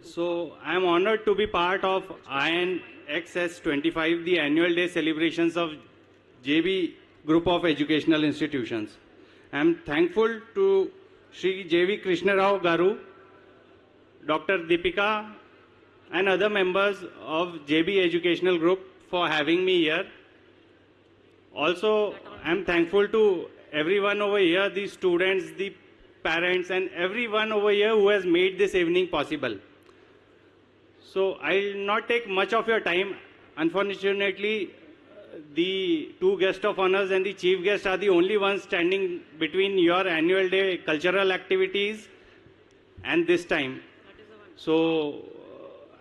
So I am honored to be part of INXS 25, the annual day celebrations of JB Group of Educational Institutions. I am thankful to Sri JV Krishna Rao Garu, Dr. Deepika and other members of JB Educational Group for having me here. Also, I am thankful to everyone over here, the students, the parents and everyone over here who has made this evening possible. So I'll not take much of your time. Unfortunately, the two guests of honors and the chief guest are the only ones standing between your annual day cultural activities and this time. So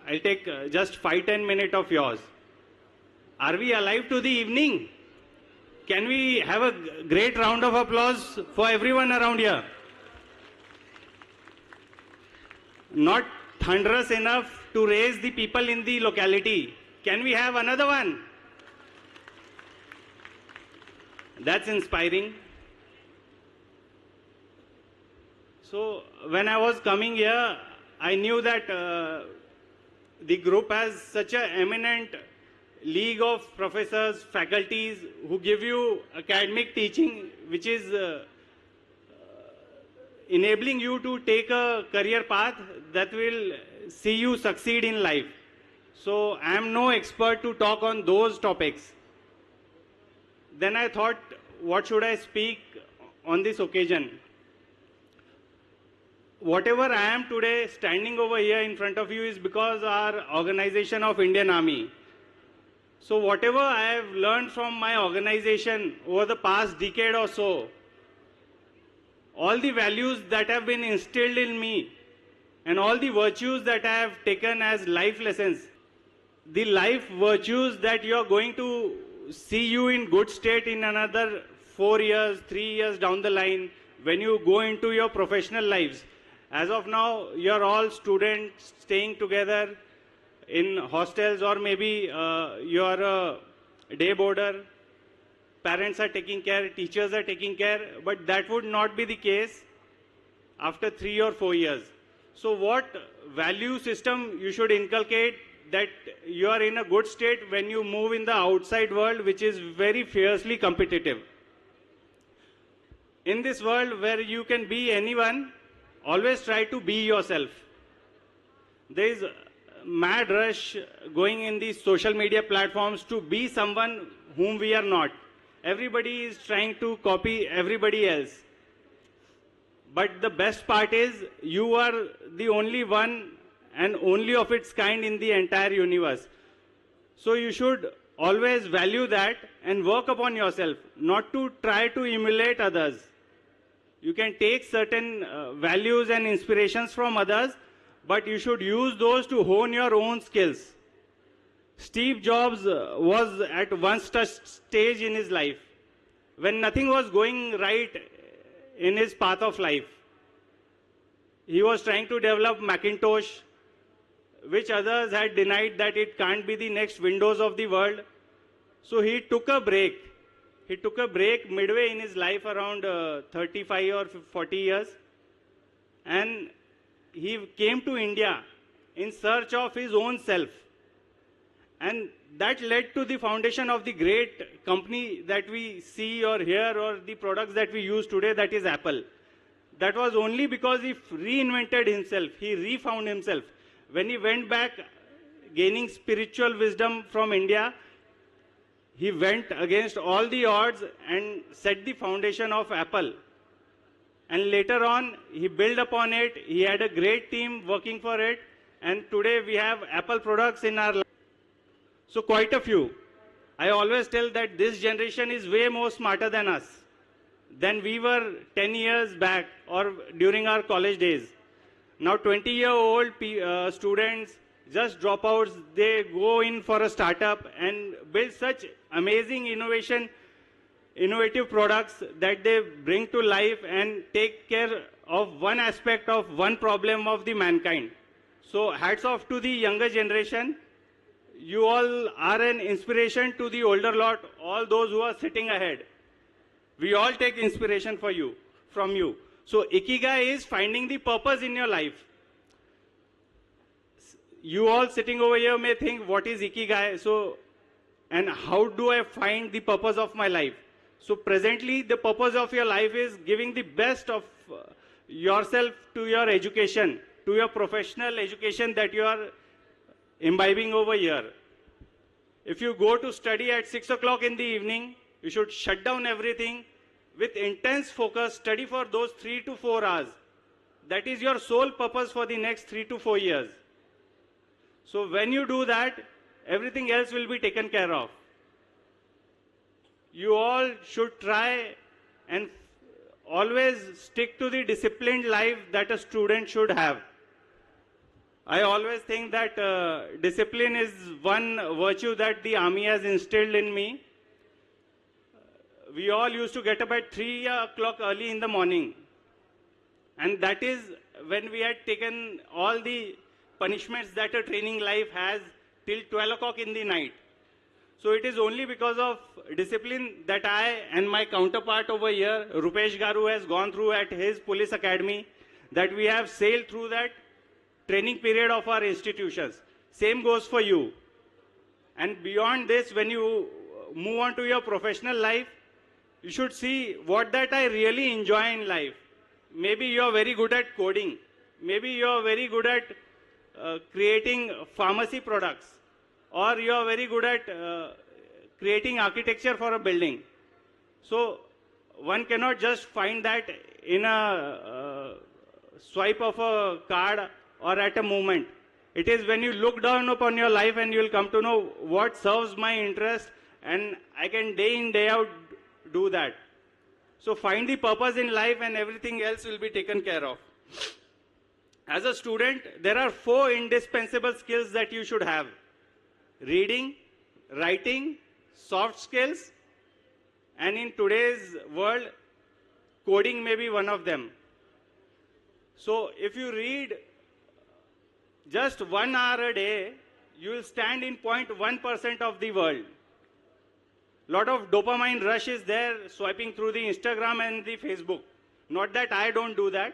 I'll take just 5-10 minutes of yours. Are we alive to the evening? Can we have a great round of applause for everyone around here? Not thunderous enough to raise the people in the locality. Can we have another one? That's inspiring. So when I was coming here, I knew that the group has such an eminent league of professors, faculties who give you academic teaching, which is enabling you to take a career path that will see you succeed in life. So I am no expert to talk on those topics. Then I thought, what should I speak on this occasion? Whatever I am today standing over here in front of you is because our organization of Indian Army. So whatever I have learned from my organization over the past decade or so, all the values that have been instilled in me and all the virtues that I have taken as life lessons, the life virtues that you are going to see you in good state in another 4 years, 3 years down the line when you go into your professional lives. As of now, you are all students staying together in hostels, or maybe you are a day boarder. Parents are taking care, teachers are taking care, but that would not be the case after 3 or 4 years. So what value system you should inculcate that you are in a good state when you move in the outside world, which is very fiercely competitive. In this world where you can be anyone, always try to be yourself. There is a mad rush going in these social media platforms to be someone whom we are not. Everybody is trying to copy everybody else. But the best part is you are the only one and only of its kind in the entire universe. So you should always value that and work upon yourself, not to try to emulate others. You can take certain values and inspirations from others, but you should use those to hone your own skills. Steve Jobs was at one such stage in his life when nothing was going right in his path of life. He was trying to develop Macintosh, which others had denied that it can't be the next Windows of the world. So he took a break. He took a break midway in his life, around 35 or 40 years. And he came to India in search of his own self. And that led to the foundation of the great company that we see or hear, or the products that we use today, that is Apple. That was only because he reinvented himself. He refound himself. When he went back gaining spiritual wisdom from India, he went against all the odds and set the foundation of Apple. And later on, he built upon it. He had a great team working for it. And today we have Apple products in our life. So quite a few. I always tell that this generation is way more smarter than us, than we were 10 years back or during our college days. Now 20-year-old students, just dropouts, they go in for a startup and build such amazing innovative products that they bring to life and take care of one aspect of one problem of the mankind. So hats off to the younger generation. You all are an inspiration to the older lot, all those who are sitting ahead. We all take inspiration from you. So Ikigai is finding the purpose in your life. you all sitting over here may think, what is Ikigai? So, and how do I find the purpose of my life? So presently, the purpose of your life is giving the best of yourself to your education, to your professional education that you are imbibing over here. If you go to study at 6 o'clock in the evening, you should shut down everything with intense focus, study for those 3 to 4 hours. That is your sole purpose for the next 3 to 4 years. So when you do that, everything else will be taken care of. You all should try and always stick to the disciplined life that a student should have. I always think that discipline is one virtue that the army has instilled in me. We all used to get up at 3 o'clock early in the morning. And that is when we had taken all the punishments that a training life has till 12 o'clock in the night. So it is only because of discipline that I and my counterpart over here, Rupesh Garu, has gone through at his police academy, that we have sailed through that training period of our institutions. Same goes for you. And beyond this, when you move on to your professional life, you should see what that I really enjoy in life. Maybe you are very good at coding. Maybe you are very good at creating pharmacy products. Or you are very good at creating architecture for a building. So one cannot just find that in a swipe of a card or at a moment. It is when you look down upon your life and you will come to know what serves my interest, and I can day in, day out do that. So find the purpose in life and everything else will be taken care of. As a student, there are 4 indispensable skills that you should have: reading, writing, soft skills, and in today's world, coding may be one of them. So if you read just 1 hour a day, you will stand in 0.1% of the world. Lot of dopamine rush is there swiping through the Instagram and the Facebook. Not that I don't do that,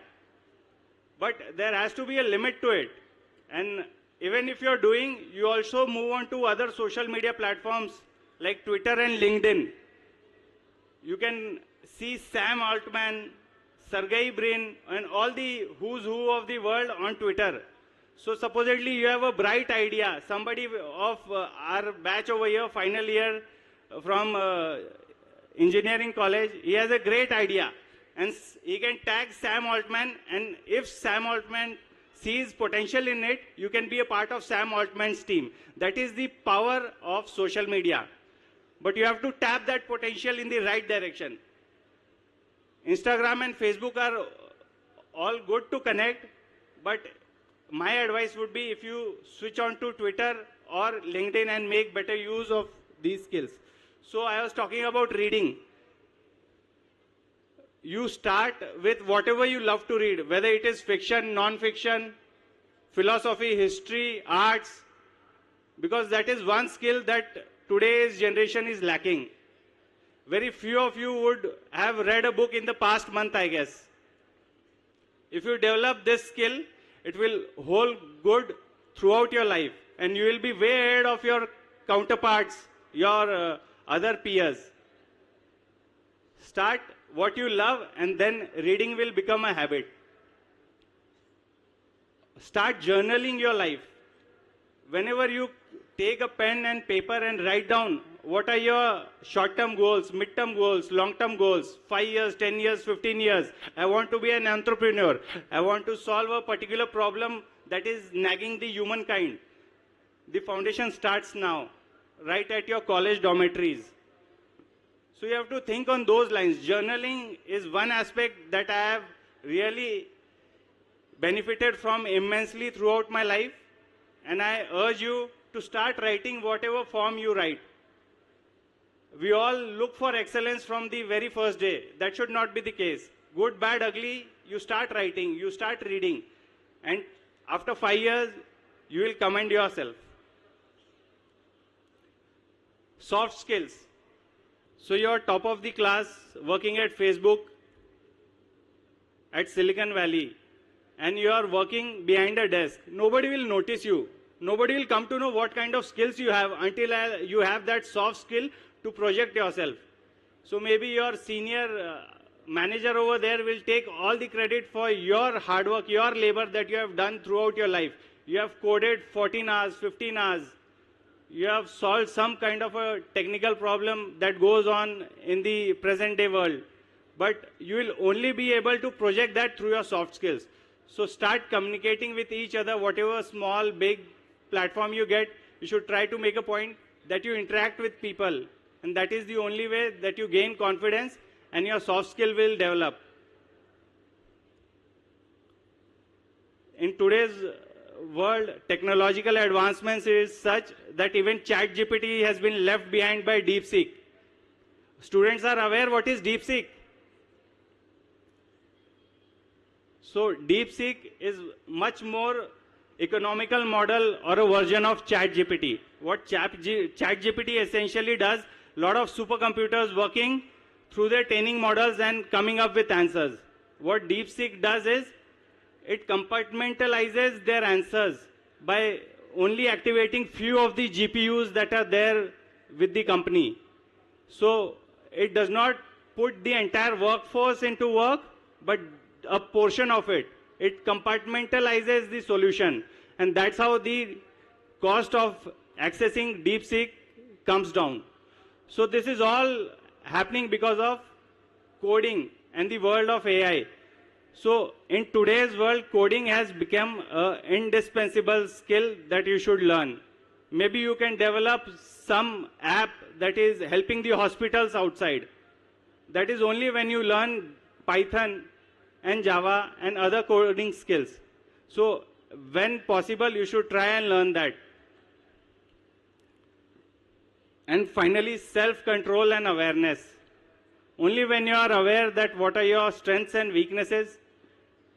but there has to be a limit to it. And even if you're doing, you also move on to other social media platforms like Twitter and LinkedIn. You can see Sam Altman, Sergey Brin, and all the who's who of the world on Twitter. So supposedly you have a bright idea. Somebody of our batch over here, final year from engineering college, he has a great idea. And he can tag Sam Altman, and if Sam Altman sees potential in it, you can be a part of Sam Altman's team. That is the power of social media. But you have to tap that potential in the right direction. Instagram and Facebook are all good to connect, but my advice would be if you switch on to Twitter or LinkedIn and make better use of these skills. So I was talking about reading. You start with whatever you love to read, whether it is fiction, non-fiction, philosophy, history, arts, because that is one skill that today's generation is lacking. Very few of you would have read a book in the past month, I guess. If you develop this skill, it will hold good throughout your life, and you will be way ahead of your counterparts, your other peers. Start what you love, and then reading will become a habit. Start journaling your life. Whenever you take a pen and paper and write down what are your short-term goals, mid-term goals, long-term goals, 5 years, 10 years, 15 years. I want to be an entrepreneur. I want to solve a particular problem that is nagging the humankind. The foundation starts now, right at your college dormitories. So you have to think on those lines. Journaling is one aspect that I have really benefited from immensely throughout my life. And I urge you to start writing whatever form you write. We all look for excellence from the very first day. That should not be the case. Good, bad, ugly, you start writing, you start reading. And after 5 years, you will commend yourself. Soft skills. So you're top of the class, working at Facebook, at Silicon Valley, and you are working behind a desk. Nobody will notice you. Nobody will come to know what kind of skills you have until you have that soft skill to project yourself. So maybe your senior manager over there will take all the credit for your hard work, your labor that you have done throughout your life. You have coded 14 hours, 15 hours. You have solved some kind of a technical problem that goes on in the present day world. But you will only be able to project that through your soft skills. So start communicating with each other, whatever small, big platform you get, you should try to make a point that you interact with people. And that is the only way that you gain confidence and your soft skill will develop. In today's world, technological advancements is such that even ChatGPT has been left behind by DeepSeek. Students are aware what is DeepSeek. So DeepSeek is much more economical model or a version of ChatGPT. What ChatGPT essentially does, a lot of supercomputers working through their training models and coming up with answers. What DeepSeek does is, it compartmentalizes their answers by only activating few of the GPUs that are there with the company. So it does not put the entire workforce into work, but a portion of it. It compartmentalizes the solution. And that's how the cost of accessing DeepSeek comes down. So this is all happening because of coding and the world of AI. So in today's world, coding has become an indispensable skill that you should learn. Maybe you can develop some app that is helping the hospitals outside. That is only when you learn Python and Java and other coding skills. So when possible, you should try and learn that. And finally, self-control and awareness. Only when you are aware that what are your strengths and weaknesses,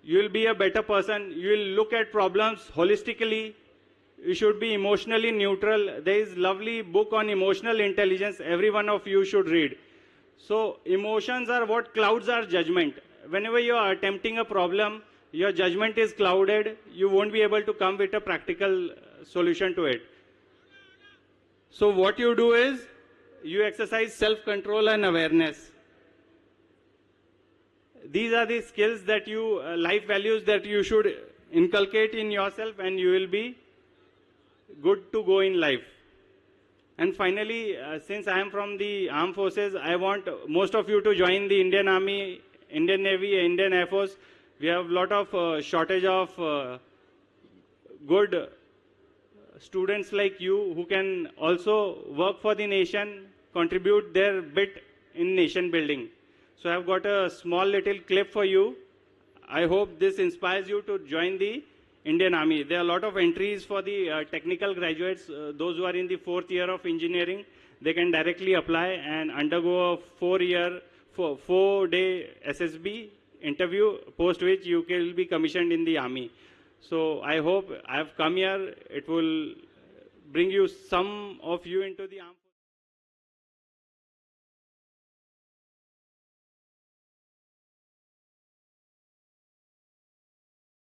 you will be a better person. You will look at problems holistically. You should be emotionally neutral. There is a lovely book on emotional intelligence. Every one of you should read. So emotions are what clouds our judgment. Whenever you are attempting a problem, your judgment is clouded. You won't be able to come with a practical solution to it. So what you do is, you exercise self-control and awareness. These are the skills that you, life values that you should inculcate in yourself, and you will be good to go in life. And finally, since I am from the armed forces, I want most of you to join the Indian Army, Indian Navy, Indian Air Force. We have a lot of shortage of good students like you who can also work for the nation, contribute their bit in nation building. So I have got a small little clip for you. I hope this inspires you to join the Indian Army. There are a lot of entries for the technical graduates. Those who are in the 4th year of engineering, they can directly apply and undergo a 4-day SSB interview, post which you will be commissioned in the Army. So I hope I have come here. It will bring you, some of you, into the armed forces.